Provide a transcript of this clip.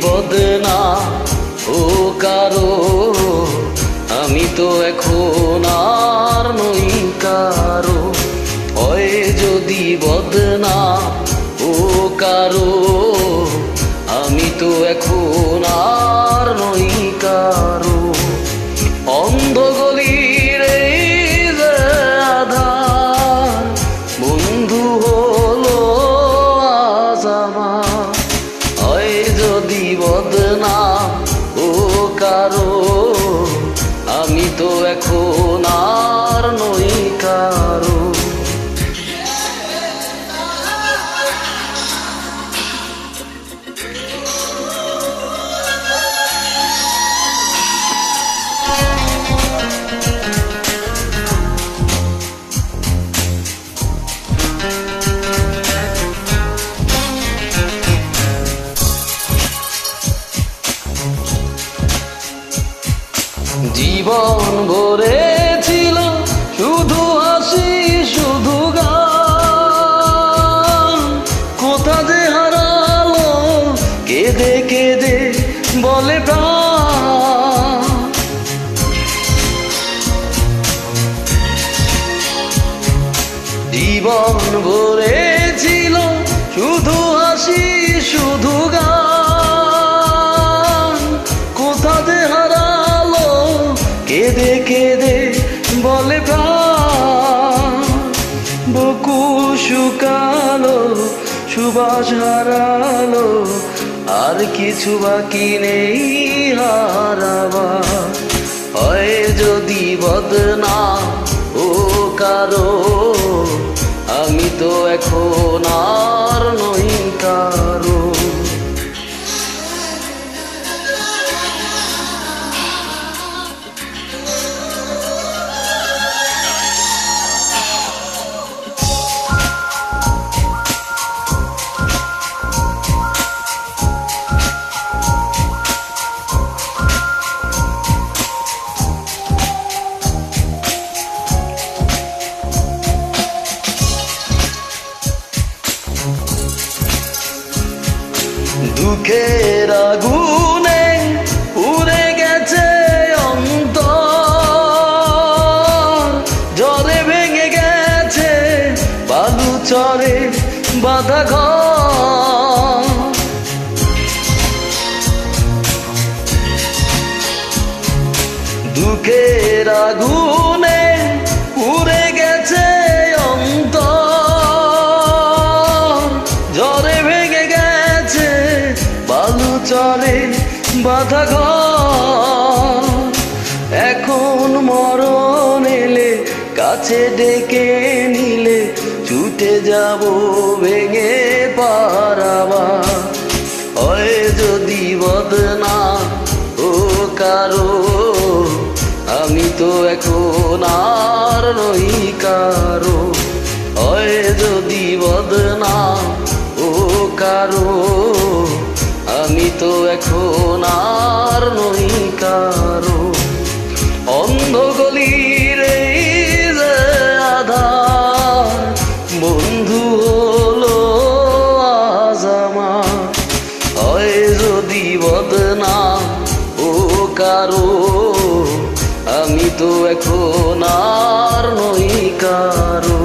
বদনা ও কারো, আমি তো এখন আর নই কারো। হয় যদি বদনা ও কারো, আমি তো এখন আর নই কারো। অন্ধ গলির এই যে আধার, বন্ধু হলো আজ আমার। হয় যদি বদনা ও কারো, আমি তো এখন আর নই কারো। জীবন ভরে ছিল শুধু হাসি শুধু গান, কোথা যে হারালো কেঁদে কেঁদে বলে প্রাণ। জীবন ভরে ছিল শুধু হাসি শুধু গান, কোথা যে হারালো কেঁদে কেঁদে বলে প্রাণ। বকুল শুকালো সুবাস হারালো, আর কিছু বাকি নেই হারাবার। হয় যদি বদনা ও কারো, আমি তো এখন আর নই কারো। দুঃখের আগুনে পুড়ে গেছে অন্তর, ঝড়ে ভেঙে গেছে বালু চরে বাঁধা ঘর। দুঃখের আগুনে পুড়ে গেছে অন্তর, ঝড়ে ভেঙে গেছে বালু চরে বাঁধা ঘর। এখন মরণ এলে কাছে ডেকে নিলে, ছুটে যাব ভেঙে পারাবা। হয় যদি বদনা ও কারো, আমি তো এখন আর নই কারো। হয় যদি বদনা ও কারো, আমি তো এখন আর নই কারো। অন্ধ গলির এই যে আধার, বন্ধু হলো আজ আমার। হয় যদি বদনা ও কারো, আমি তো এখন আর নই কারো।